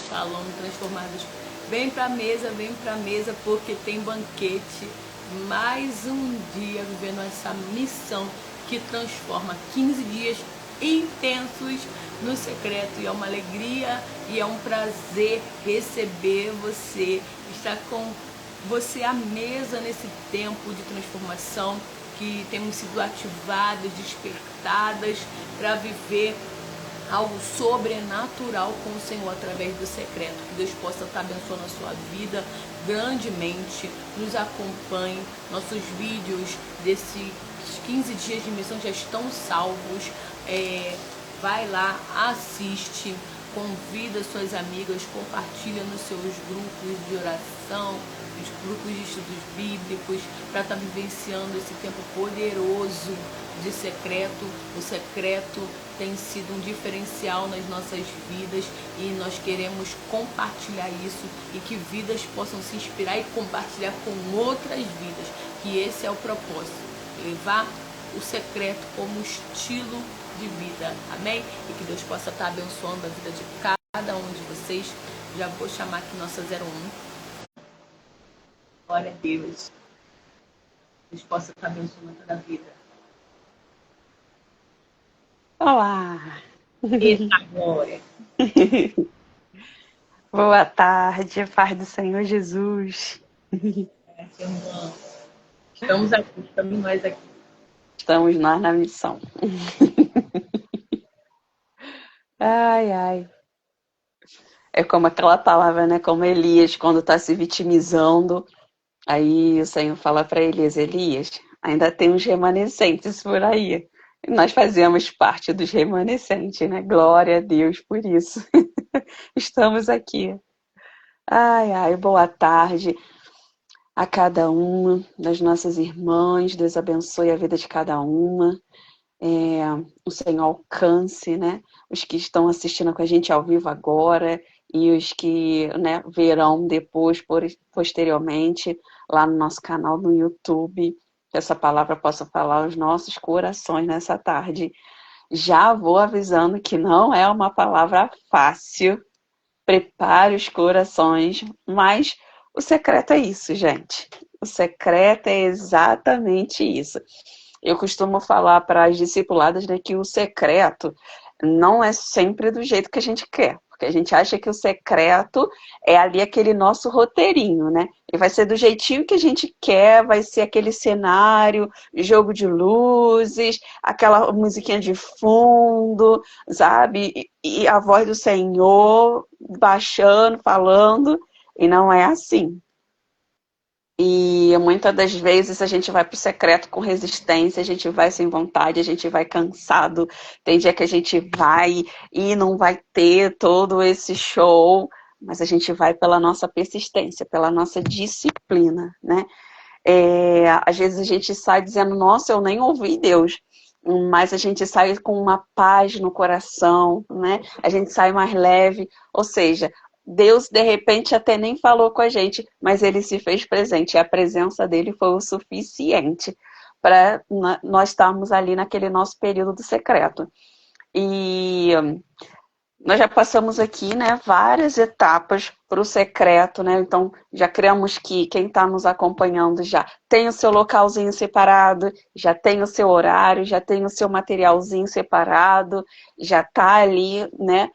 Shalom transformados. Vem pra mesa, porque tem banquete. Mais um dia vivendo essa missão que transforma 15 dias intensos no secreto. E é uma alegria e é um prazer receber você, estar com você à mesa nesse tempo de transformação, que temos sido ativadas, despertadas para viver algo sobrenatural com o Senhor através do secreto. Que Deus possa estar abençoando a sua vida grandemente. Nos acompanhe. Nossos vídeos desses 15 dias de missão já estão salvos. Vai lá, assiste, convida suas amigas, compartilha nos seus grupos de oração, nos grupos de estudos bíblicos, para estar vivenciando esse tempo poderoso de secreto. O secreto tem sido um diferencial nas nossas vidas e nós queremos compartilhar isso e que vidas possam se inspirar e compartilhar com outras vidas, que esse é o propósito, levar o secreto como estilo de vida, amém? E que Deus possa estar abençoando a vida de cada um de vocês. Já vou chamar aqui nossa 01. Glória a Deus. Deus possa estar abençoando toda a vida. Olá! Eita glória! Boa tarde, paz do Senhor Jesus. Irmã. Estamos aqui, estamos nós aqui. Estamos nós na missão. Ai, ai. É como aquela palavra, né? Como Elias, quando está se vitimizando, aí o Senhor fala para Elias, Elias, ainda tem uns remanescentes por aí. E nós fazemos parte dos remanescentes, né? Glória a Deus por isso. Estamos aqui. Ai, ai, boa tarde a cada uma das nossas irmãs. Deus abençoe a vida de cada uma. O Senhor alcance, né, os que estão assistindo com a gente ao vivo agora e os que, né, verão depois, posteriormente, lá no nosso canal no YouTube, que essa palavra possa falar aos nossos corações nessa tarde. Já vou avisando que não é uma palavra fácil, prepare os corações, mas o secreto é isso, gente. O secreto é exatamente isso. Eu costumo falar para as discipuladas, né, que o secreto não é sempre do jeito que a gente quer. Porque a gente acha que o secreto é ali aquele nosso roteirinho, né? E vai ser do jeitinho que a gente quer, vai ser aquele cenário, jogo de luzes, aquela musiquinha de fundo, sabe? E a voz do Senhor baixando, falando, e não é assim. E muitas das vezes a gente vai pro secreto com resistência, a gente vai sem vontade, a gente vai cansado. Tem dia que a gente vai e não vai ter todo esse show, mas a gente vai pela nossa persistência, pela nossa disciplina, né? Às vezes a gente sai dizendo, nossa, eu nem ouvi Deus. Mas a gente sai com uma paz no coração, né? A gente sai mais leve, ou seja, Deus, de repente, até nem falou com a gente, mas ele se fez presente. E a presença dele foi o suficiente para nós estarmos ali naquele nosso período do secreto. E nós já passamos aqui, né, várias etapas para o secreto, né? Então, já criamos que quem está nos acompanhando já tem o seu localzinho separado, já tem o seu horário, já tem o seu materialzinho separado, já está ali, né,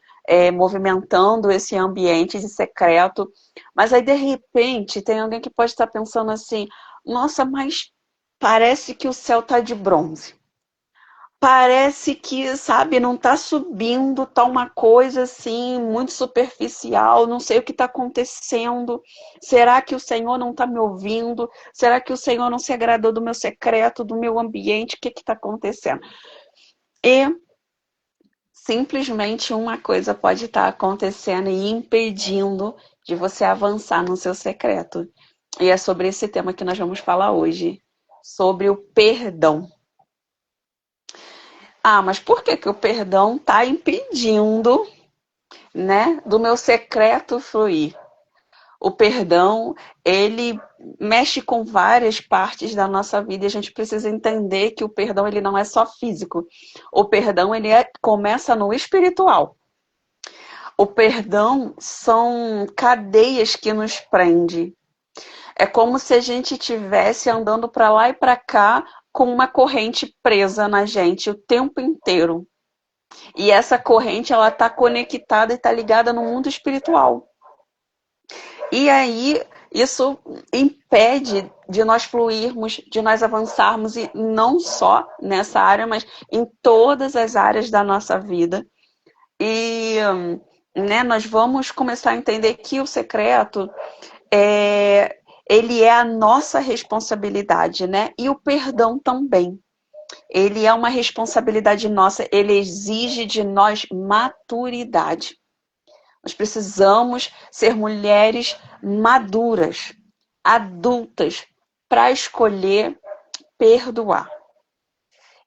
movimentando esse ambiente de secreto. Mas aí, de repente, tem alguém que pode estar pensando assim, nossa, mas parece que o céu está de bronze. Parece que, sabe, não tá subindo, tá uma coisa assim, muito superficial, não sei o que está acontecendo. Será que o Senhor não está me ouvindo? Será que o Senhor não se agradou do meu secreto, do meu ambiente? O que está acontecendo? E simplesmente uma coisa pode estar acontecendo e impedindo de você avançar no seu secreto. E é sobre esse tema que nós vamos falar hoje, sobre o perdão. Ah, mas por que que o perdão está impedindo, né, do meu secreto fluir? O perdão, ele mexe com várias partes da nossa vida e a gente precisa entender que o perdão ele não é só físico. O perdão ele começa no espiritual. O perdão são cadeias que nos prendem. É como se a gente estivesse andando para lá e para cá com uma corrente presa na gente o tempo inteiro. E essa corrente, ela está conectada e está ligada no mundo espiritual. E aí, isso impede de nós fluirmos, de nós avançarmos, e não só nessa área, mas em todas as áreas da nossa vida. E nós vamos começar a entender que o secreto ele é a nossa responsabilidade, né? E o perdão também. Ele é uma responsabilidade nossa, ele exige de nós maturidade. Nós precisamos ser mulheres maduras, adultas, para escolher perdoar.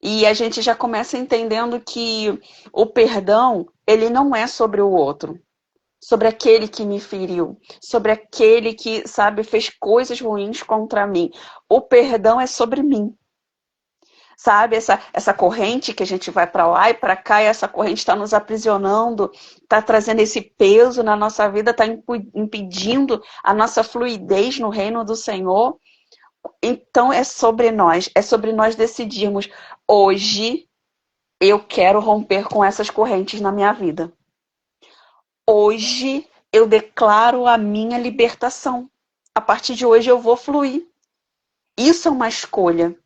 E a gente já começa entendendo que o perdão, ele não é sobre o outro, sobre aquele que me feriu, sobre aquele que, sabe, fez coisas ruins contra mim. O perdão é sobre mim. Sabe, essa corrente que a gente vai para lá e para cá, e essa corrente está nos aprisionando, está trazendo esse peso na nossa vida, está impedindo a nossa fluidez no reino do Senhor. Então é sobre nós decidirmos, hoje eu quero romper com essas correntes na minha vida. Hoje eu declaro a minha libertação. A partir de hoje eu vou fluir. Isso é uma escolha.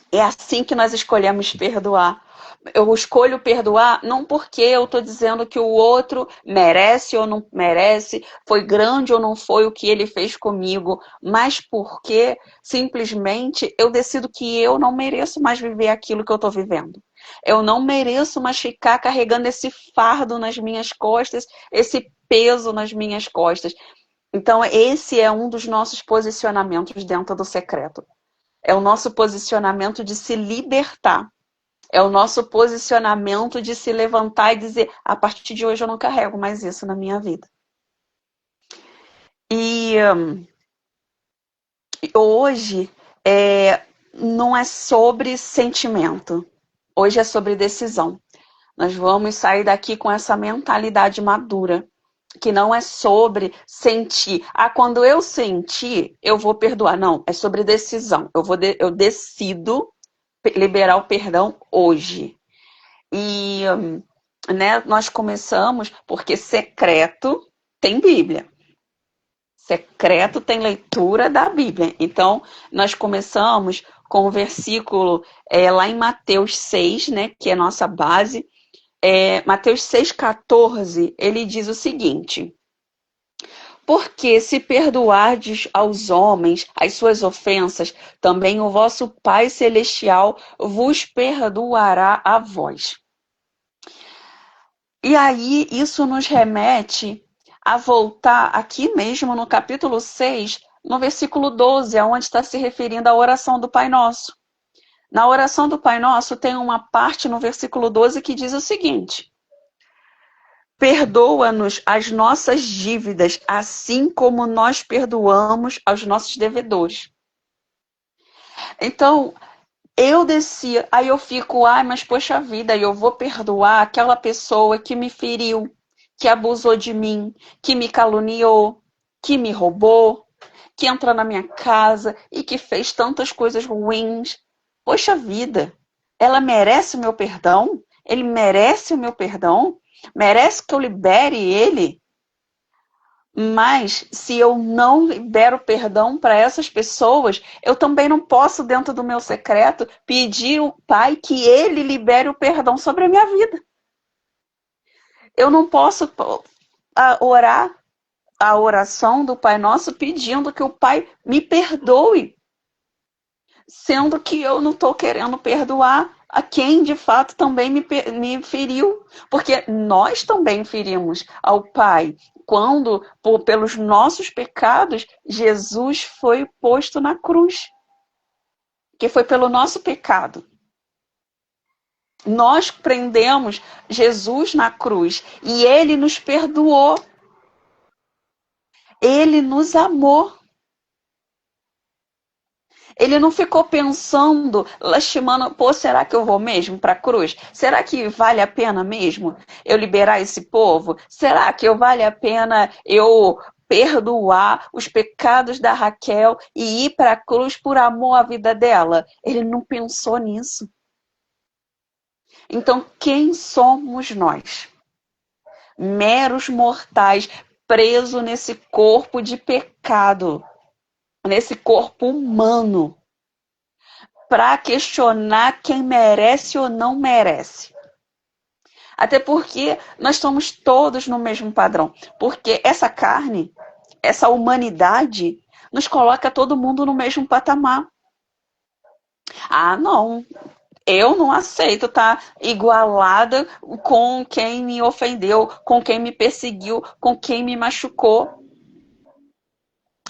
É assim que nós escolhemos perdoar. Eu escolho perdoar não porque eu estou dizendo que o outro merece ou não merece, foi grande ou não foi o que ele fez comigo, mas porque simplesmente eu decido que eu não mereço mais viver aquilo que eu estou vivendo. Eu não mereço mais ficar carregando esse fardo nas minhas costas, esse peso nas minhas costas. Então, esse é um dos nossos posicionamentos dentro do secreto. É o nosso posicionamento de se libertar. É o nosso posicionamento de se levantar e dizer, a partir de hoje eu não carrego mais isso na minha vida. E hoje não é sobre sentimento. Hoje é sobre decisão. Nós vamos sair daqui com essa mentalidade madura, que não é sobre sentir. Quando eu sentir, eu vou perdoar. Não, é sobre decisão. Eu decido liberar o perdão hoje. E nós começamos porque secreto tem Bíblia. Secreto tem leitura da Bíblia. Então, nós começamos com o versículo lá em Mateus 6, né, que é a nossa base. Mateus 6,14, ele diz o seguinte: porque se perdoardes aos homens as suas ofensas, também o vosso Pai Celestial vos perdoará a vós. E aí isso nos remete a voltar aqui mesmo no capítulo 6, no versículo 12, aonde está se referindo à oração do Pai Nosso. Na oração do Pai Nosso tem uma parte no versículo 12 que diz o seguinte: perdoa-nos as nossas dívidas, assim como nós perdoamos aos nossos devedores. Então, eu desci, aí eu fico, mas poxa vida, eu vou perdoar aquela pessoa que me feriu, que abusou de mim, que me caluniou, que me roubou, que entrou na minha casa e que fez tantas coisas ruins. Poxa vida, ela merece o meu perdão? Ele merece o meu perdão? Merece que eu libere ele? Mas se eu não libero perdão para essas pessoas, eu também não posso, dentro do meu secreto, pedir ao Pai que ele libere o perdão sobre a minha vida. Eu não posso orar a oração do Pai Nosso pedindo que o Pai me perdoe, sendo que eu não estou querendo perdoar a quem de fato também me feriu. Porque nós também ferimos ao Pai. Quando, pelos nossos pecados, Jesus foi posto na cruz. Que foi pelo nosso pecado. Nós prendemos Jesus na cruz e ele nos perdoou. Ele nos amou. Ele não ficou pensando, lastimando, pô, será que eu vou mesmo para a cruz? Será que vale a pena mesmo eu liberar esse povo? Será que vale a pena eu perdoar os pecados da Raquel e ir para a cruz por amor à vida dela? Ele não pensou nisso. Então, quem somos nós? Meros mortais, presos nesse corpo de pecado, nesse corpo humano, para questionar quem merece ou não merece. Até porque nós estamos todos no mesmo padrão. Porque essa carne, essa humanidade, nos coloca todo mundo no mesmo patamar. Ah, não. Eu não aceito estar igualada com quem me ofendeu, com quem me perseguiu, com quem me machucou,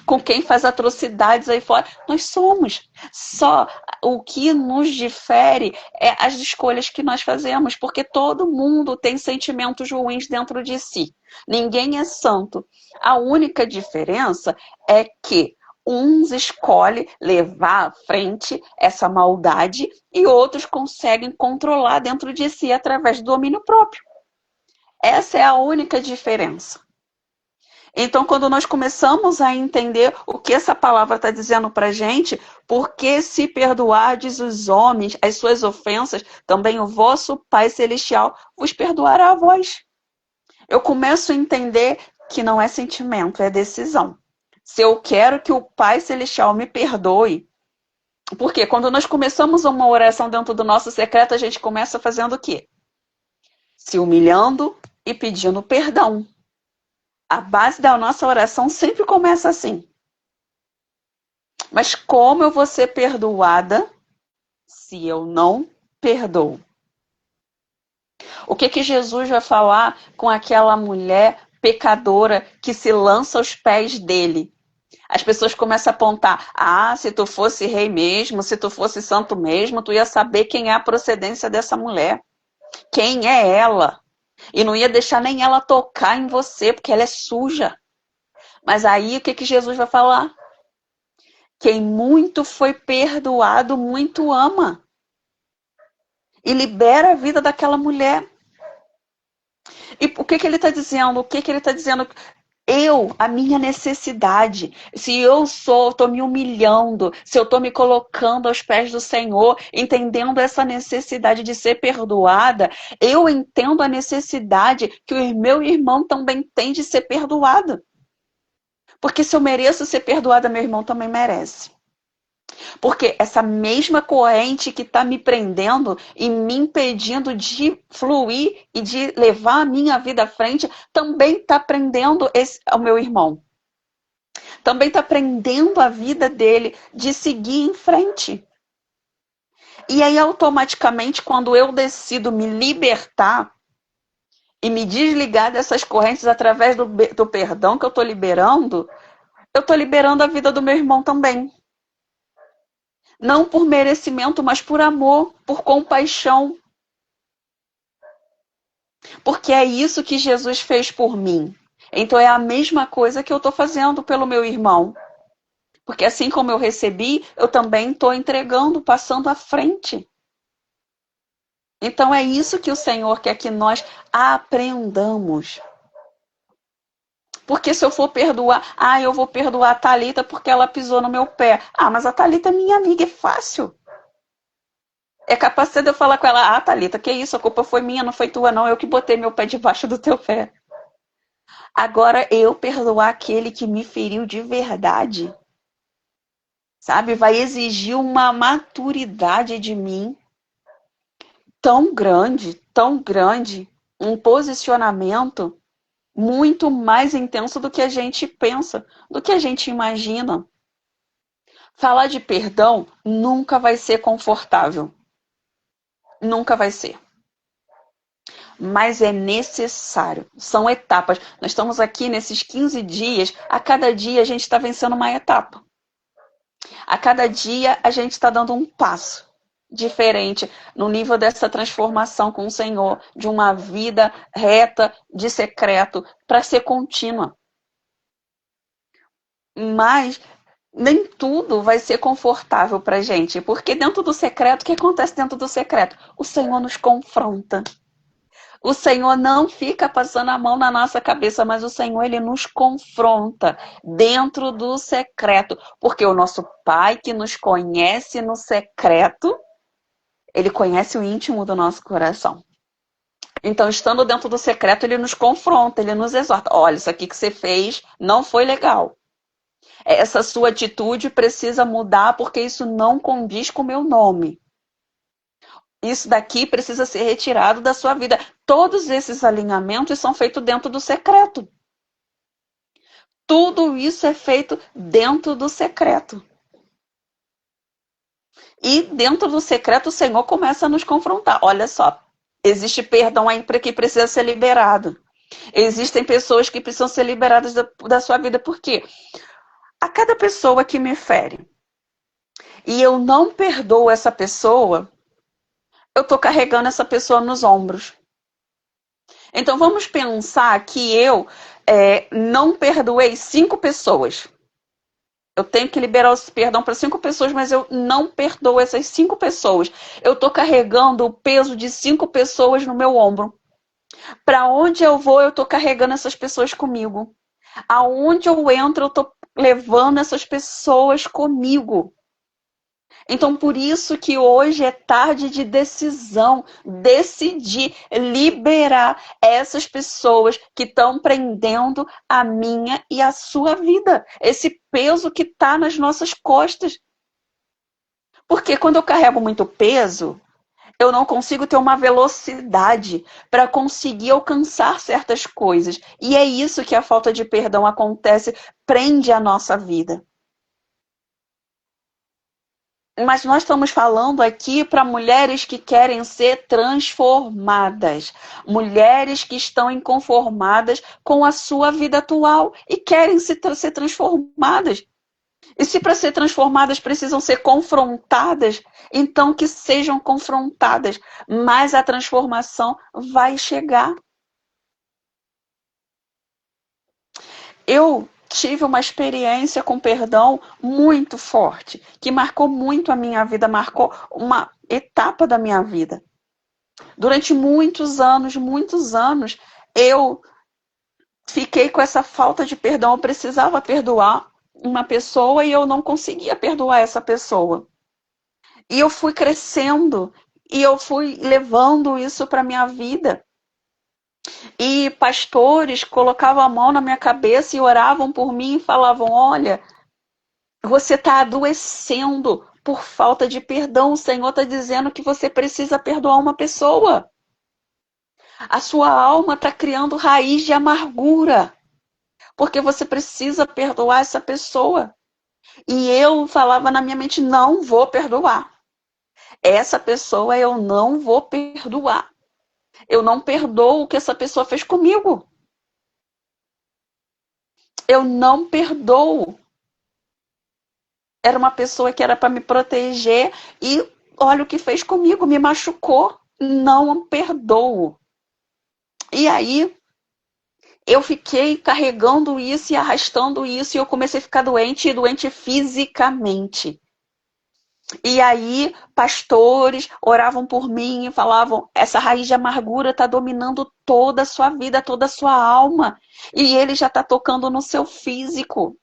com quem faz atrocidades aí fora. Nós somos. Só o que nos difere é as escolhas que nós fazemos, porque todo mundo tem sentimentos ruins dentro de si. Ninguém é santo. A única diferença é que uns escolhem levar à frente essa maldade e outros conseguem controlar dentro de si através do domínio próprio. Essa é a única diferença. Então, quando nós começamos a entender o que essa palavra está dizendo para a gente, porque se perdoardes os homens as suas ofensas, também o vosso Pai Celestial vos perdoará a vós. Eu começo a entender que não é sentimento, é decisão. Se eu quero que o Pai Celestial me perdoe, porque quando nós começamos uma oração dentro do nosso secreto, a gente começa fazendo o quê? Se humilhando e pedindo perdão. A base da nossa oração sempre começa assim. Mas como eu vou ser perdoada se eu não perdoo? O que Jesus vai falar com aquela mulher pecadora que se lança aos pés dele? As pessoas começam a apontar, se tu fosse rei mesmo, se tu fosse santo mesmo, tu ia saber quem é a procedência dessa mulher. Quem é ela? E não ia deixar nem ela tocar em você, porque ela é suja. Mas aí o que Jesus vai falar? Quem muito foi perdoado, muito ama. E libera a vida daquela mulher. E o que ele está dizendo? O que ele está dizendo? A minha necessidade, se eu estou me humilhando, se eu estou me colocando aos pés do Senhor, entendendo essa necessidade de ser perdoada, eu entendo a necessidade que o meu irmão também tem de ser perdoado. Porque se eu mereço ser perdoada, meu irmão também merece. Porque essa mesma corrente que está me prendendo e me impedindo de fluir e de levar a minha vida à frente, também está prendendo o meu irmão. Também está prendendo a vida dele de seguir em frente. E aí, automaticamente, quando eu decido me libertar e me desligar dessas correntes através do perdão que eu estou liberando a vida do meu irmão também. Não por merecimento, mas por amor, por compaixão. Porque é isso que Jesus fez por mim. Então é a mesma coisa que eu estou fazendo pelo meu irmão. Porque assim como eu recebi, eu também estou entregando, passando à frente. Então é isso que o Senhor quer que nós aprendamos. Porque se eu for perdoar, eu vou perdoar a Thalita porque ela pisou no meu pé. Mas a Thalita é minha amiga, é fácil. É capaz de eu falar com ela, Thalita, que isso, a culpa foi minha, não foi tua não, eu que botei meu pé debaixo do teu pé. Agora eu perdoar aquele que me feriu de verdade, sabe? Vai exigir uma maturidade de mim tão grande, um posicionamento muito mais intenso do que a gente pensa, do que a gente imagina. Falar de perdão nunca vai ser confortável. Nunca vai ser. Mas é necessário. São etapas. Nós estamos aqui nesses 15 dias, a cada dia a gente está vencendo uma etapa. A cada dia a gente está dando um passo diferente no nível dessa transformação com o Senhor, de uma vida reta, de secreto, para ser contínua. Mas nem tudo vai ser confortável pra gente, porque dentro do secreto, o que acontece dentro do secreto? O Senhor nos confronta. O Senhor não fica passando a mão na nossa cabeça, mas o Senhor, ele nos confronta dentro do secreto, porque o nosso Pai que nos conhece no secreto, ele conhece o íntimo do nosso coração. Então, estando dentro do secreto, ele nos confronta, ele nos exorta. Olha, isso aqui que você fez não foi legal. Essa sua atitude precisa mudar porque isso não condiz com o meu nome. Isso daqui precisa ser retirado da sua vida. Todos esses alinhamentos são feitos dentro do secreto. Tudo isso é feito dentro do secreto. E dentro do secreto o Senhor começa a nos confrontar. Olha só, existe perdão aí para que precisa ser liberado. Existem pessoas que precisam ser liberadas da sua vida. Por quê? A cada pessoa que me fere e eu não perdoo essa pessoa, eu estou carregando essa pessoa nos ombros. Então vamos pensar que eu não perdoei 5 pessoas. Eu tenho que liberar esse perdão para 5 pessoas, mas eu não perdoo essas 5 pessoas. Eu estou carregando o peso de 5 pessoas no meu ombro. Para onde eu vou, eu estou carregando essas pessoas comigo. Aonde eu entro, eu estou levando essas pessoas comigo. Então, por isso que hoje é tarde de decisão, decidir liberar essas pessoas que estão prendendo a minha e a sua vida. Esse peso que está nas nossas costas. Porque quando eu carrego muito peso, eu não consigo ter uma velocidade para conseguir alcançar certas coisas. E é isso que a falta de perdão acontece, prende a nossa vida. Mas nós estamos falando aqui para mulheres que querem ser transformadas. Mulheres que estão inconformadas com a sua vida atual e querem ser transformadas. E se para ser transformadas precisam ser confrontadas, então que sejam confrontadas. Mas a transformação vai chegar. Eu tive uma experiência com perdão muito forte, que marcou muito a minha vida, marcou uma etapa da minha vida. Durante muitos anos, eu fiquei com essa falta de perdão. Eu precisava perdoar uma pessoa e eu não conseguia perdoar essa pessoa. E eu fui crescendo e eu fui levando isso para minha vida. E pastores colocavam a mão na minha cabeça e oravam por mim e falavam: olha, você está adoecendo por falta de perdão. O Senhor está dizendo que você precisa perdoar uma pessoa. A sua alma está criando raiz de amargura, porque você precisa perdoar essa pessoa. E eu falava na minha mente: não vou perdoar. Essa pessoa eu não vou perdoar. Eu não perdoo o que essa pessoa fez comigo. Eu não perdoo. Era uma pessoa que era para me proteger e olha o que fez comigo, me machucou. Não perdoo. E aí eu fiquei carregando isso e arrastando isso e eu comecei a ficar doente, e doente fisicamente. E aí pastores oravam por mim e falavam: essa raiz de amargura está dominando toda a sua vida, toda a sua alma. E ele já está tocando no seu físico.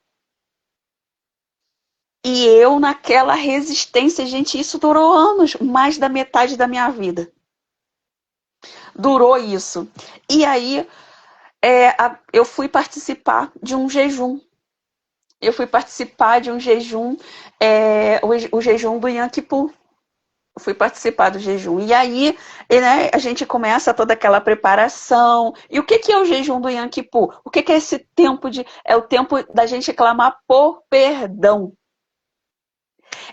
E eu naquela resistência, gente, isso durou anos, mais da metade da minha vida. Durou isso. E aí eu fui participar de um jejum. Eu fui participar de um jejum, o jejum do Yom Kippur. Eu fui participar do jejum. E aí, né, a gente começa toda aquela preparação. E o que é o jejum do Yom Kippur? O que é esse tempo é o tempo da gente clamar por perdão.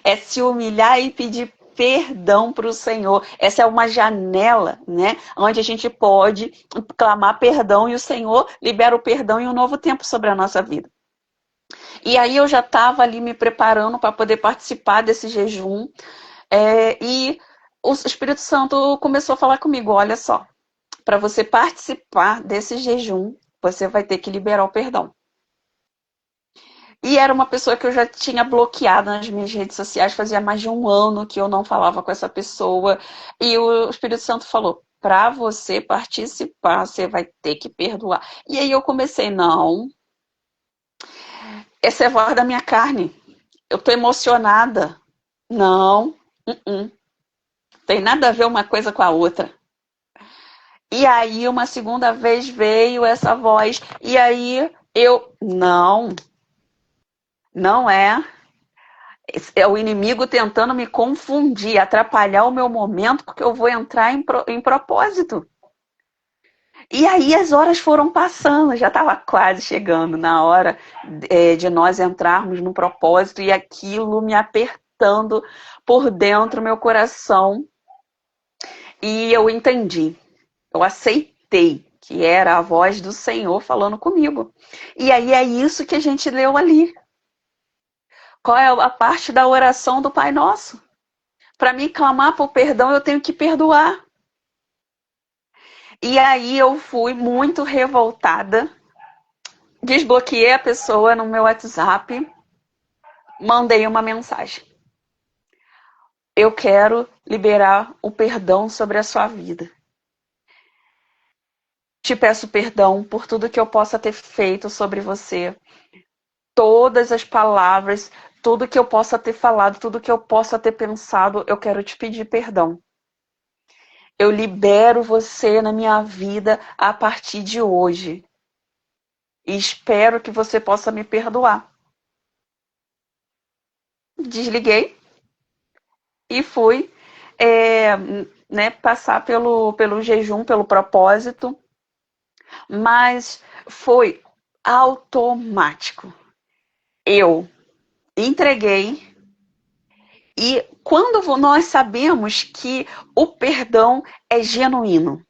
É se humilhar e pedir perdão para o Senhor. Essa é uma janela, né, onde a gente pode clamar perdão e o Senhor libera o perdão e um novo tempo sobre a nossa vida. E aí eu já estava ali me preparando para poder participar desse jejum. E o Espírito Santo começou a falar comigo: olha só, para você participar desse jejum, você vai ter que liberar o perdão. E era uma pessoa que eu já tinha bloqueado nas minhas redes sociais, fazia mais de um ano que eu não falava com essa pessoa. E o Espírito Santo falou: para você participar, você vai ter que perdoar. E aí eu comecei: não, essa é a voz da minha carne. Eu tô emocionada. Não, tem nada a ver uma coisa com a outra. E aí, uma segunda vez veio essa voz. E aí, não é. É o inimigo tentando me confundir, atrapalhar o meu momento, porque eu vou entrar em propósito. E aí as horas foram passando, já estava quase chegando na hora de nós entrarmos no propósito e aquilo me apertando por dentro, meu coração. E eu entendi, eu aceitei que era a voz do Senhor falando comigo. E aí é isso que a gente leu ali. Qual é a parte da oração do Pai Nosso? Para mim clamar por perdão, eu tenho que perdoar. E aí eu fui muito revoltada, desbloqueei a pessoa no meu WhatsApp, mandei uma mensagem. Eu quero liberar o perdão sobre a sua vida. Te peço perdão por tudo que eu possa ter feito sobre você. Todas as palavras, tudo que eu possa ter falado, tudo que eu possa ter pensado, eu quero te pedir perdão. Eu libero você na minha vida a partir de hoje. E espero que você possa me perdoar. Desliguei e fui passar pelo jejum, pelo propósito. Mas foi automático. Eu entreguei. E quando nós sabemos que o perdão é genuíno,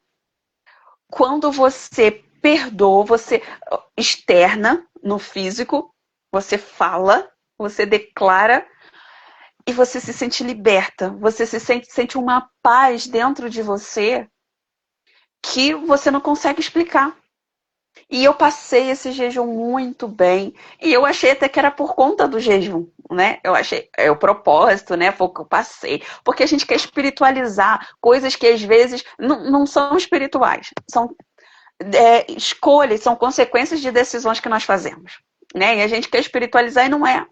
quando você perdoa, você externa no físico, você fala, você declara e você se sente liberta, você sente uma paz dentro de você que você não consegue explicar. E eu passei esse jejum muito bem. E eu achei até que era por conta do jejum, né? Eu achei, é o propósito, né? Foi o que eu passei. Porque a gente quer espiritualizar coisas que às vezes não são espirituais. São escolhas, são consequências de decisões que nós fazemos, né? E a gente quer espiritualizar e não é.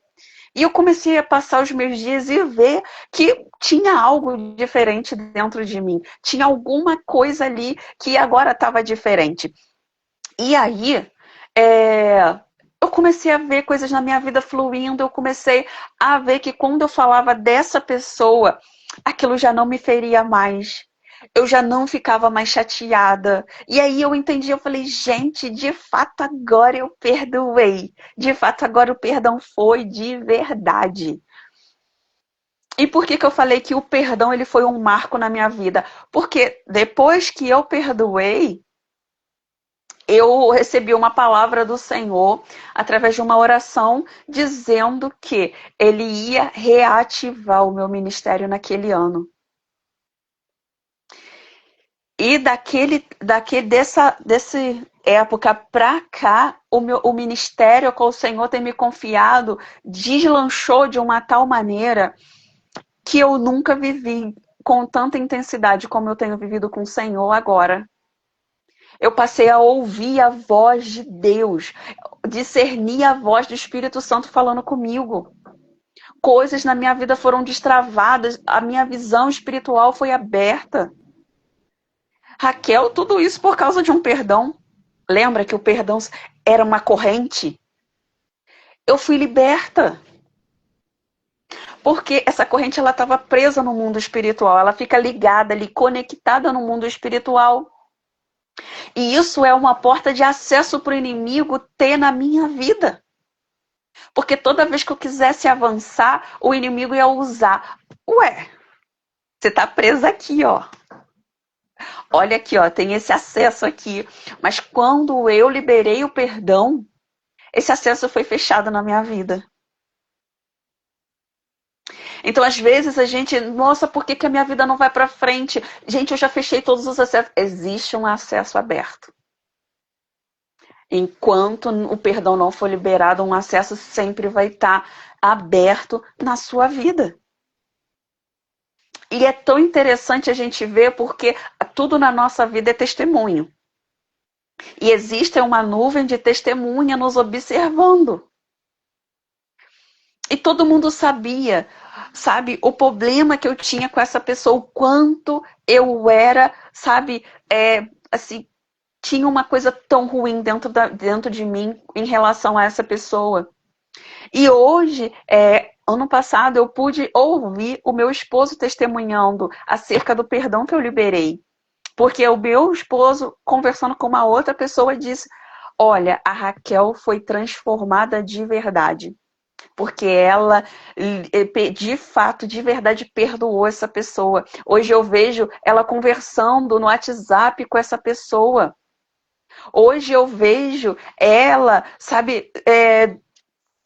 E eu comecei a passar os meus dias e ver que tinha algo diferente dentro de mim. Tinha alguma coisa ali que agora estava diferente. E aí, eu comecei a ver coisas na minha vida fluindo, eu comecei a ver que quando eu falava dessa pessoa, aquilo já não me feria mais. Eu já não ficava mais chateada. E aí eu entendi, eu falei, gente, de fato agora eu perdoei. De fato agora o perdão foi de verdade. E por que eu falei que o perdão ele foi um marco na minha vida? Porque depois que eu perdoei, eu recebi uma palavra do Senhor através de uma oração dizendo que Ele ia reativar o meu ministério naquele ano. E dessa época para cá, o ministério que o Senhor tem me confiado deslanchou de uma tal maneira que eu nunca vivi com tanta intensidade como eu tenho vivido com o Senhor agora. Eu passei a ouvir a voz de Deus, discernir a voz do Espírito Santo falando comigo. Coisas na minha vida foram destravadas, a minha visão espiritual foi aberta. Raquel, tudo isso por causa de um perdão. Lembra que o perdão era uma corrente? Eu fui liberta. Porque essa corrente ela estava presa no mundo espiritual, ela fica ligada ali, conectada no mundo espiritual. E isso é uma porta de acesso para o inimigo ter na minha vida. Porque toda vez que eu quisesse avançar, o inimigo ia usar. Ué, você está presa aqui, ó. Olha aqui, ó, tem esse acesso aqui. Mas quando eu liberei o perdão, esse acesso foi fechado na minha vida. Então, às vezes, a gente, nossa, por que a minha vida não vai para frente? Gente, eu já fechei todos os acessos. Existe um acesso aberto. Enquanto o perdão não for liberado, um acesso sempre vai estar aberto na sua vida. E é tão interessante a gente ver porque tudo na nossa vida é testemunho. E existe uma nuvem de testemunha nos observando. E todo mundo sabia, sabe, o problema que eu tinha com essa pessoa, o quanto eu era, sabe, assim, tinha uma coisa tão ruim dentro de mim em relação a essa pessoa. E hoje, ano passado, eu pude ouvir o meu esposo testemunhando acerca do perdão que eu liberei. Porque o meu esposo, conversando com uma outra pessoa, disse: olha, a Raquel foi transformada de verdade. Porque ela, de fato, de verdade, perdoou essa pessoa. Hoje eu vejo ela conversando no WhatsApp com essa pessoa. Hoje eu vejo ela, sabe,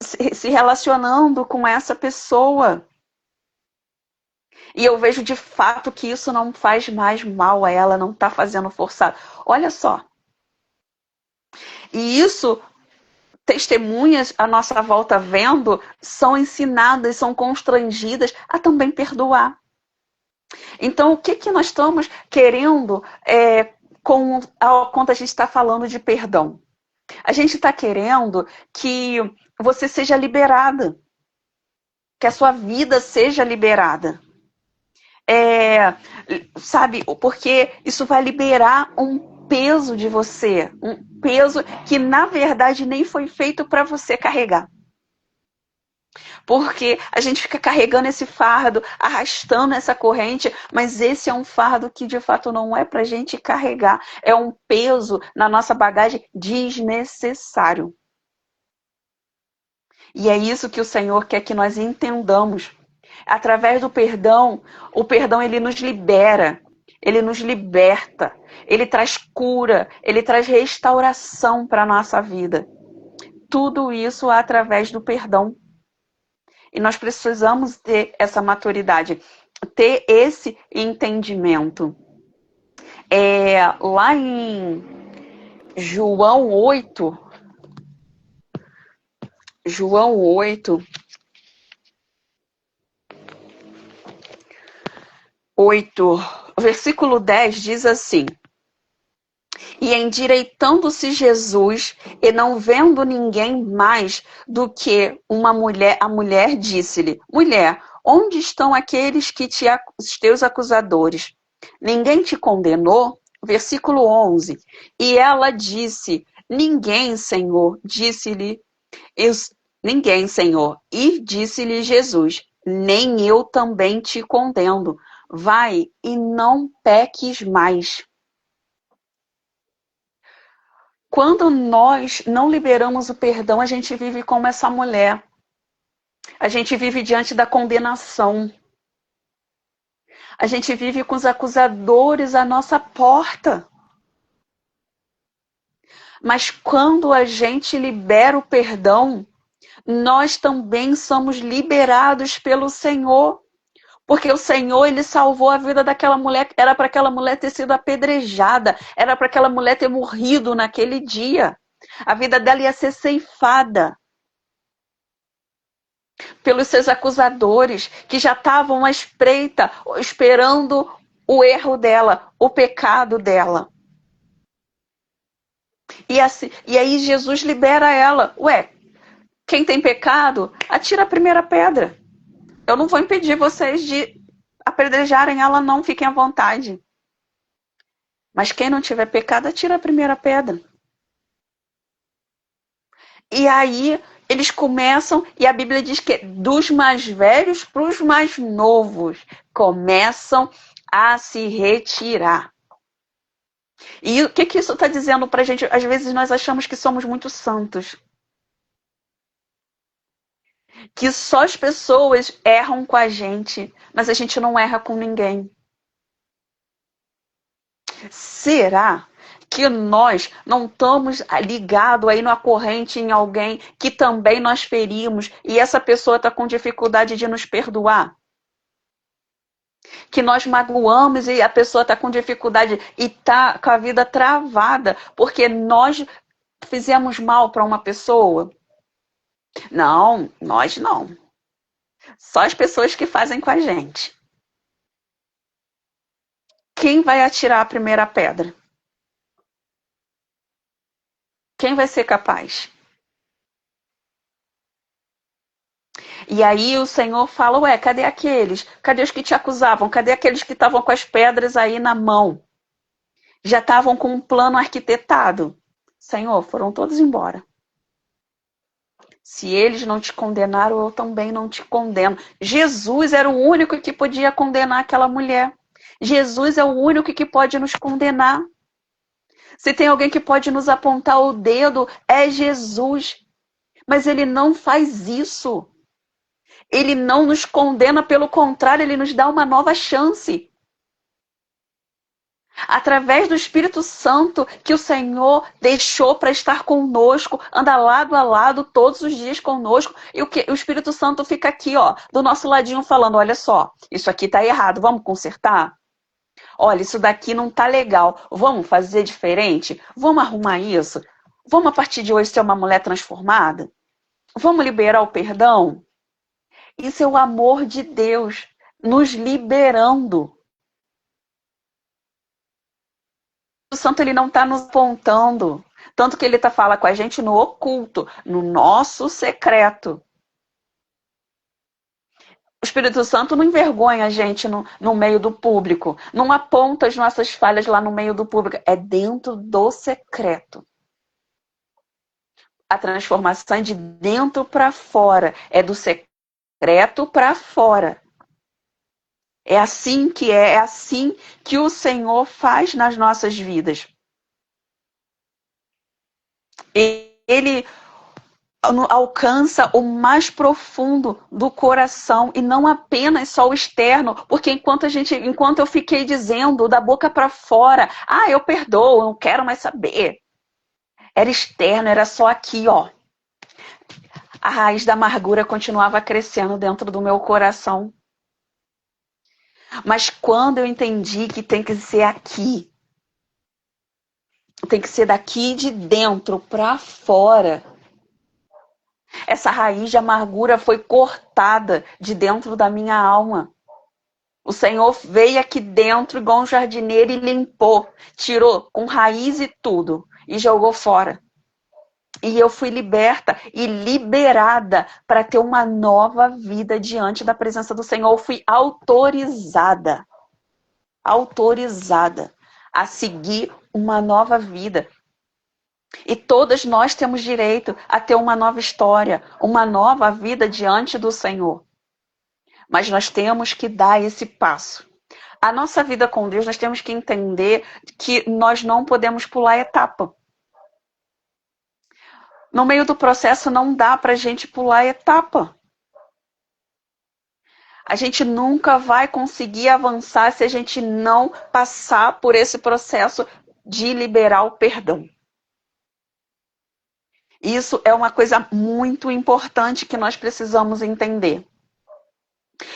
se relacionando com essa pessoa. E eu vejo de fato que isso não faz mais mal a ela, não está fazendo forçado. Olha só. E isso, testemunhas à nossa volta vendo, são ensinadas, são constrangidas a também perdoar. Então, o que nós estamos querendo quando a gente está falando de perdão? A gente está querendo que você seja liberada, que a sua vida seja liberada. Sabe, porque isso vai liberar um peso de você, um peso que na verdade nem foi feito para você carregar. Porque a gente fica carregando esse fardo, arrastando essa corrente, mas esse é um fardo que de fato não é para a gente carregar. É um peso na nossa bagagem desnecessário. E é isso que o Senhor quer que nós entendamos. Através do perdão, o perdão ele nos libera, ele nos liberta, ele traz cura, ele traz restauração para a nossa vida. Tudo isso através do perdão. E nós precisamos ter essa maturidade, ter esse entendimento. Lá em João 8, versículo 10 diz assim: e endireitando-se Jesus, e não vendo ninguém mais do que uma mulher, a mulher disse-lhe: mulher, onde estão aqueles os teus acusadores? Ninguém te condenou? Versículo 11. E ela disse: ninguém, Senhor. Disse-lhe: ninguém, Senhor. E disse-lhe Jesus: nem eu também te condeno. Vai e não peques mais. Quando nós não liberamos o perdão, a gente vive como essa mulher. A gente vive diante da condenação. A gente vive com os acusadores à nossa porta. Mas quando a gente libera o perdão, nós também somos liberados pelo Senhor. Porque o Senhor, ele salvou a vida daquela mulher. Era para aquela mulher ter sido apedrejada. Era para aquela mulher ter morrido naquele dia. A vida dela ia ser ceifada pelos seus acusadores, que já estavam à espreita, esperando o erro dela, o pecado dela. E aí Jesus libera ela. Ué, quem tem pecado, atira a primeira pedra. Eu não vou impedir vocês de apedrejarem ela, não, fiquem à vontade. Mas quem não tiver pecado, atira a primeira pedra. E aí eles começam, e a Bíblia diz que dos mais velhos para os mais novos começam a se retirar. E o que isso está dizendo para a gente? Às vezes nós achamos que somos muito santos. Que só as pessoas erram com a gente, mas a gente não erra com ninguém. Será que nós não estamos ligados aí numa corrente em alguém que também nós ferimos e essa pessoa está com dificuldade de nos perdoar? Que nós magoamos e a pessoa está com dificuldade e está com a vida travada porque nós fizemos mal para uma pessoa? Não, nós não. Só as pessoas que fazem com a gente. Quem vai atirar a primeira pedra? Quem vai ser capaz? E aí o Senhor fala, ué, cadê aqueles? Cadê os que te acusavam? Cadê aqueles que estavam com as pedras aí na mão? Já estavam com um plano arquitetado. Senhor, foram todos embora. Se eles não te condenaram, eu também não te condeno. Jesus era o único que podia condenar aquela mulher. Jesus é o único que pode nos condenar. Se tem alguém que pode nos apontar o dedo, é Jesus. Mas ele não faz isso. Ele não nos condena, pelo contrário, ele nos dá uma nova chance. Através do Espírito Santo que o Senhor deixou para estar conosco, anda lado a lado todos os dias conosco, e o Espírito Santo fica aqui, ó, do nosso ladinho falando, olha só, isso aqui tá errado, vamos consertar? Olha, isso daqui não tá legal, vamos fazer diferente? Vamos arrumar isso? Vamos a partir de hoje ser uma mulher transformada? Vamos liberar o perdão? Isso é o amor de Deus nos liberando. O Santo ele não está nos apontando, tanto que ele fala com a gente no oculto, no nosso secreto. O Espírito Santo não envergonha a gente no meio do público, não aponta as nossas falhas lá no meio do público, é dentro do secreto. A transformação é de dentro para fora, é do secreto para fora. É assim que o Senhor faz nas nossas vidas. Ele alcança o mais profundo do coração e não apenas só o externo, porque enquanto eu fiquei dizendo da boca para fora, eu perdoo, não quero mais saber. Era externo, era só aqui, ó. A raiz da amargura continuava crescendo dentro do meu coração. Mas quando eu entendi que tem que ser aqui, tem que ser daqui de dentro para fora, essa raiz de amargura foi cortada de dentro da minha alma. O Senhor veio aqui dentro igual um jardineiro e limpou, tirou com raiz e tudo e jogou fora. E eu fui liberta e liberada para ter uma nova vida diante da presença do Senhor. Eu fui autorizada a seguir uma nova vida. E todas nós temos direito a ter uma nova história, uma nova vida diante do Senhor. Mas nós temos que dar esse passo. A nossa vida com Deus, nós temos que entender que nós não podemos pular etapa. No meio do processo não dá para a gente pular etapa. A gente nunca vai conseguir avançar se a gente não passar por esse processo de liberar o perdão. Isso é uma coisa muito importante que nós precisamos entender.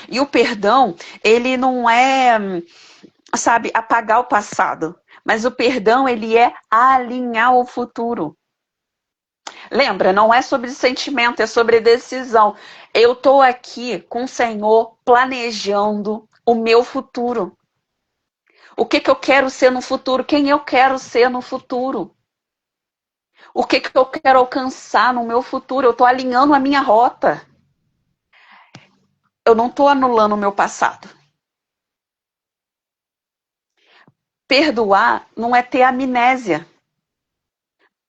E o perdão, ele não é, apagar o passado. Mas o perdão, ele é alinhar o futuro. Lembra, não é sobre sentimento, é sobre decisão. Eu estou aqui com o Senhor planejando o meu futuro. O que eu quero ser no futuro? Quem eu quero ser no futuro? O que eu quero alcançar no meu futuro? Eu estou alinhando a minha rota. Eu não estou anulando o meu passado. Perdoar não é ter amnésia.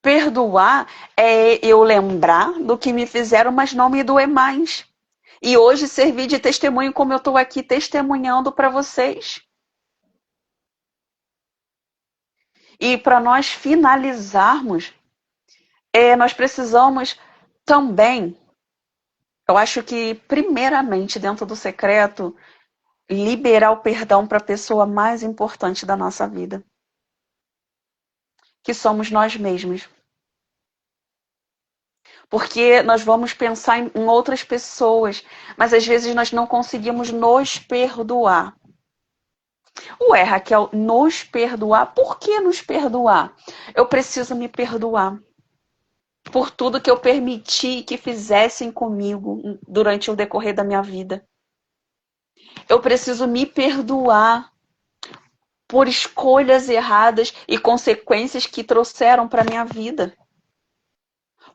Perdoar é eu lembrar do que me fizeram, mas não me doer mais. E hoje servir de testemunho como eu estou aqui testemunhando para vocês. E para nós finalizarmos, nós precisamos também, eu acho que primeiramente dentro do secreto, liberar o perdão para a pessoa mais importante da nossa vida. Que somos nós mesmos. Porque nós vamos pensar em outras pessoas, mas às vezes nós não conseguimos nos perdoar. Ué, Raquel, nos perdoar? Por que nos perdoar? Eu preciso me perdoar. por tudo que eu permiti que fizessem comigo durante o decorrer da minha vida. Eu preciso me perdoar por escolhas erradas e consequências que trouxeram para minha vida.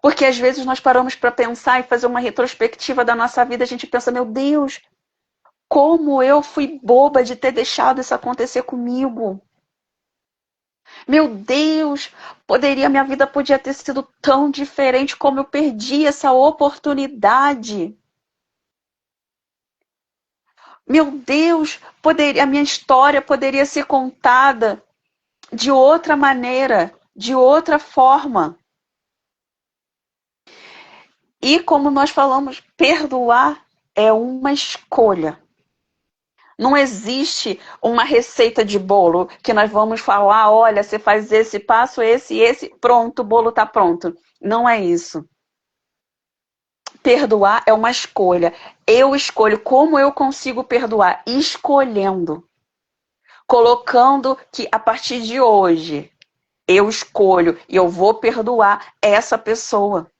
Porque às vezes nós paramos para pensar e fazer uma retrospectiva da nossa vida, a gente pensa, meu Deus, como eu fui boba de ter deixado isso acontecer comigo. Meu Deus, minha vida podia ter sido tão diferente, como eu perdi essa oportunidade. Meu Deus, a minha história poderia ser contada de outra maneira, de outra forma. E como nós falamos, perdoar é uma escolha. Não existe uma receita de bolo que nós vamos falar, olha, você faz esse passo, esse, pronto, o bolo está pronto. Não é isso. Perdoar é uma escolha. Eu escolho como eu consigo perdoar, escolhendo. Colocando que a partir de hoje eu escolho e eu vou perdoar essa pessoa.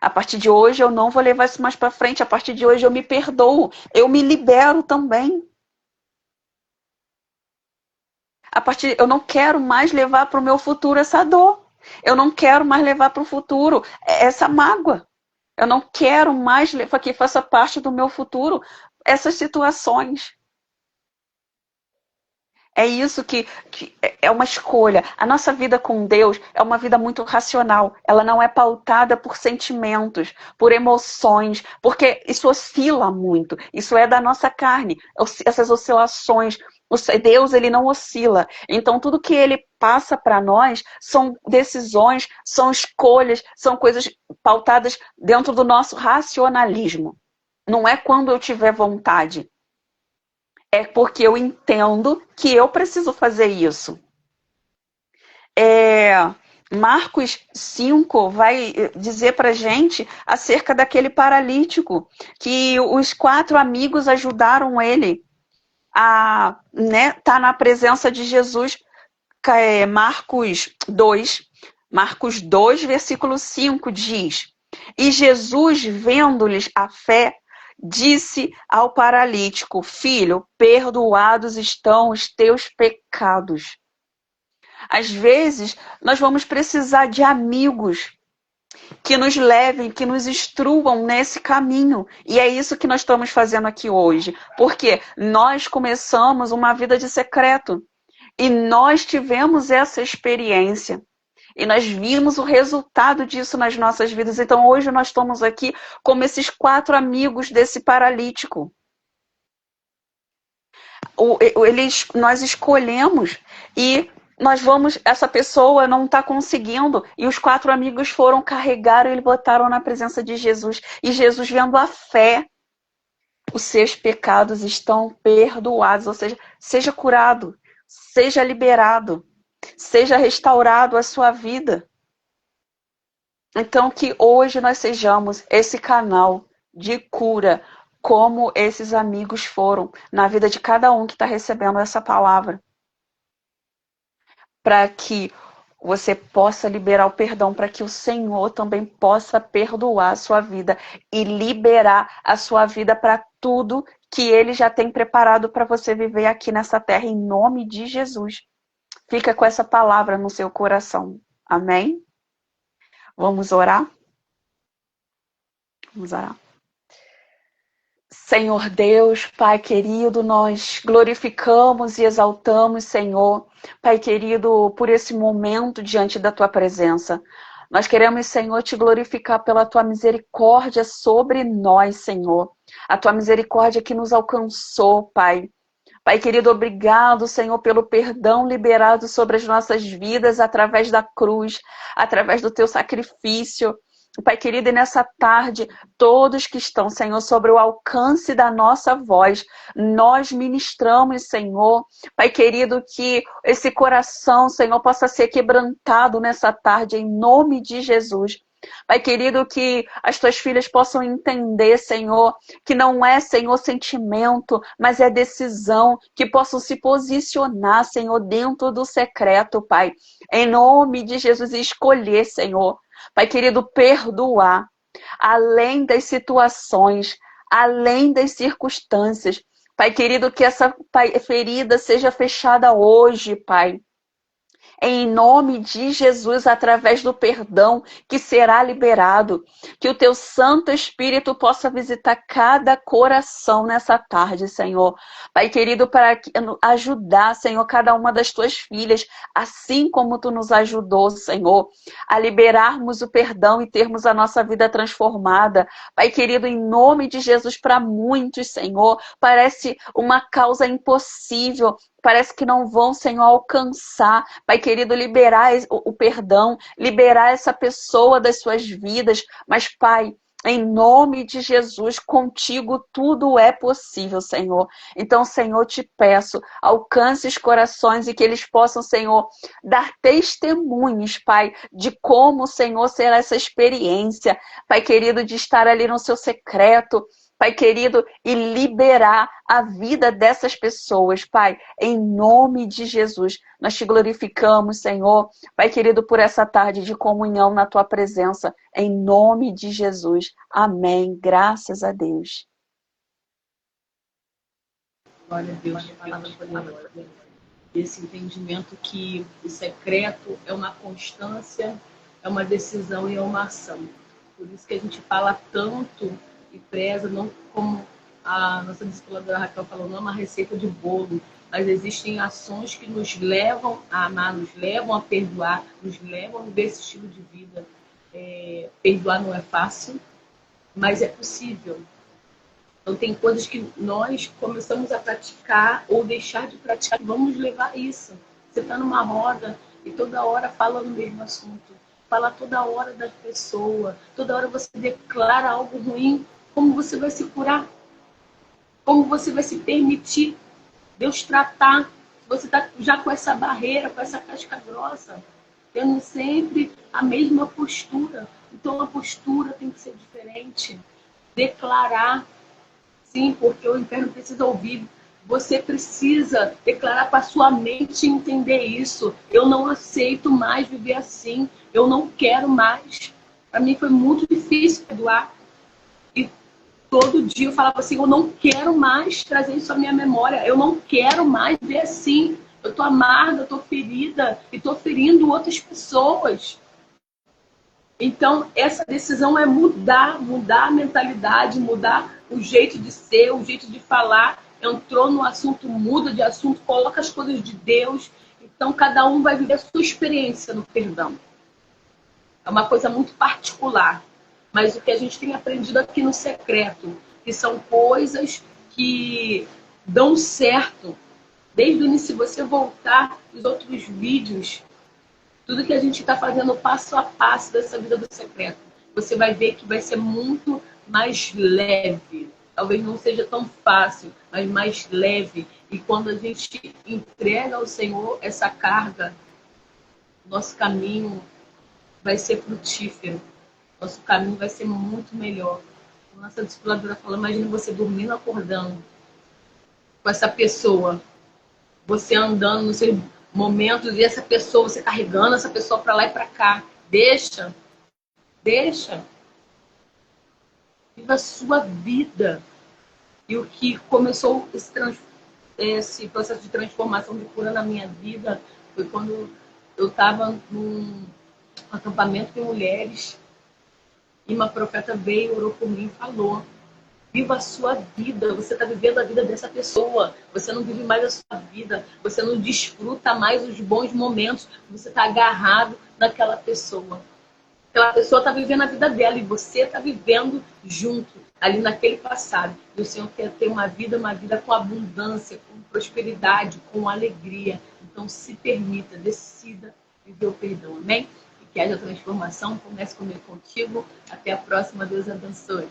A partir de hoje eu não vou levar isso mais para frente. A partir de hoje eu me perdoo. Eu me libero também. Eu não quero mais levar para o meu futuro essa dor. Eu não quero mais levar para o futuro essa mágoa. Eu não quero mais que faça parte do meu futuro essas situações. É isso que é uma escolha. A nossa vida com Deus é uma vida muito racional. Ela não é pautada por sentimentos, por emoções, porque isso oscila muito. Isso é da nossa carne. Essas oscilações. Deus, ele não oscila. Então, tudo que ele passa para nós são decisões, são escolhas, são coisas pautadas dentro do nosso racionalismo. Não é quando eu tiver vontade. É porque eu entendo que eu preciso fazer isso. Marcos 5 vai dizer pra gente acerca daquele paralítico, que os 4 amigos ajudaram ele a tá na presença de Jesus. Marcos 2, versículo 5 diz: E Jesus, vendo-lhes a fé, disse ao paralítico: Filho, perdoados estão os teus pecados. Às vezes, nós vamos precisar de amigos que nos levem, que nos instruam nesse caminho. E é isso que nós estamos fazendo aqui hoje. Porque nós começamos uma vida de secreto. E nós tivemos essa experiência. E nós vimos o resultado disso nas nossas vidas. Então, hoje nós estamos aqui como esses 4 amigos desse paralítico. Nós escolhemos e essa pessoa não está conseguindo. E os 4 amigos carregaram e botaram na presença de Jesus. E Jesus, vendo a fé, os seus pecados estão perdoados. Ou seja, seja curado, seja liberado. Seja restaurado a sua vida. Então, que hoje nós sejamos esse canal de cura, como esses amigos foram na vida de cada um que está recebendo essa palavra. Para que você possa liberar o perdão, para que o Senhor também possa perdoar a sua vida e liberar a sua vida para tudo que Ele já tem preparado para você viver aqui nessa terra, em nome de Jesus. Fica com essa palavra no seu coração. Amém? Vamos orar? Vamos orar. Senhor Deus, Pai querido, nós glorificamos e exaltamos, Senhor, Pai querido, por esse momento diante da Tua presença. Nós queremos, Senhor, te glorificar pela Tua misericórdia sobre nós, Senhor. A Tua misericórdia que nos alcançou, Pai. Pai querido, obrigado, Senhor, pelo perdão liberado sobre as nossas vidas através da cruz, através do teu sacrifício. Pai querido, e nessa tarde, todos que estão, Senhor, sobre o alcance da nossa voz, nós ministramos, Senhor, Pai querido, que esse coração, Senhor, possa ser quebrantado nessa tarde, em nome de Jesus. Pai querido, que as tuas filhas possam entender, Senhor, que não é, Senhor, sentimento, mas é decisão, que possam se posicionar, Senhor, dentro do secreto, Pai, em nome de Jesus, e escolher, Senhor, Pai querido, perdoar, além das situações, além das circunstâncias. Pai querido, que essa ferida seja fechada hoje, Pai. Em nome de Jesus, através do perdão que será liberado, que o teu Santo Espírito possa visitar cada coração nessa tarde, Senhor. Pai querido, para ajudar, Senhor, cada uma das tuas filhas, assim como tu nos ajudou, Senhor, a liberarmos o perdão e termos a nossa vida transformada. Pai querido, em nome de Jesus, para muitos, Senhor, parece uma causa impossível, parece que não vão, Senhor, alcançar. Pai querido, liberar o perdão, liberar essa pessoa das suas vidas. Mas, Pai, em nome de Jesus, contigo tudo é possível, Senhor. Então, Senhor, te peço, alcance os corações e que eles possam, Senhor, dar testemunhos, Pai, de como, Senhor, será essa experiência, Pai querido, de estar ali no seu secreto, Pai querido, e liberar a vida dessas pessoas, Pai, em nome de Jesus. Nós te glorificamos, Senhor, Pai querido, por essa tarde de comunhão na tua presença, em nome de Jesus. Amém. Graças a Deus. Glória a Deus, palavra poderosa. Esse entendimento que o secreto é uma constância, é uma decisão e é uma ação. Por isso que a gente fala tanto e preza, não como a nossa discipuladora Raquel falou, não é uma receita de bolo, mas existem ações que nos levam a amar, nos levam a perdoar, nos levam a viver esse estilo de vida. Perdoar não é fácil, mas é possível. Então tem coisas que nós começamos a praticar ou deixar de praticar, vamos levar isso. Você está numa roda e toda hora fala no mesmo assunto, fala toda hora da pessoa, toda hora você declara algo ruim. Como você vai se curar? Como você vai se permitir Deus tratar? Você está já com essa barreira, com essa casca grossa, tendo sempre a mesma postura. Então a postura tem que ser diferente. Declarar, sim, porque o inferno precisa ouvir. Você precisa declarar para a sua mente entender isso. Eu não aceito mais viver assim. Eu não quero mais. Para mim foi muito difícil perdoar. E todo dia eu falava assim, eu não quero mais trazer isso à minha memória. Eu não quero mais ver assim. Eu estou amarga, estou ferida e estou ferindo outras pessoas. Então, essa decisão é mudar a mentalidade, mudar o jeito de ser, o jeito de falar. Entrou no assunto, muda de assunto, coloca as coisas de Deus. Então, cada um vai viver a sua experiência no perdão. É uma coisa muito particular. Mas o que a gente tem aprendido aqui no secreto, que são coisas que dão certo. Desde o início, se você voltar os outros vídeos, tudo que a gente está fazendo passo a passo dessa vida do secreto, você vai ver que vai ser muito mais leve. Talvez não seja tão fácil, mas mais leve. E quando a gente entrega ao Senhor essa carga, nosso caminho vai ser frutífero. Nosso caminho vai ser muito melhor. Nossa discipuladora falou, imagina você dormindo, acordando com essa pessoa, você andando nos seus momentos e essa pessoa, você carregando essa pessoa para lá e para cá. Deixa. Viva a sua vida. E o que começou esse processo de transformação, de cura na minha vida, foi quando eu estava num acampamento de mulheres e uma profeta veio, orou por mim e falou, viva a sua vida, você está vivendo a vida dessa pessoa, você não vive mais a sua vida, você não desfruta mais os bons momentos, você está agarrado naquela pessoa. Aquela pessoa está vivendo a vida dela e você está vivendo junto, ali naquele passado. E o Senhor quer ter uma vida com abundância, com prosperidade, com alegria. Então se permita, decida viver o perdão, amém? E que haja transformação, comece comigo contigo. Até a próxima, Deus abençoe.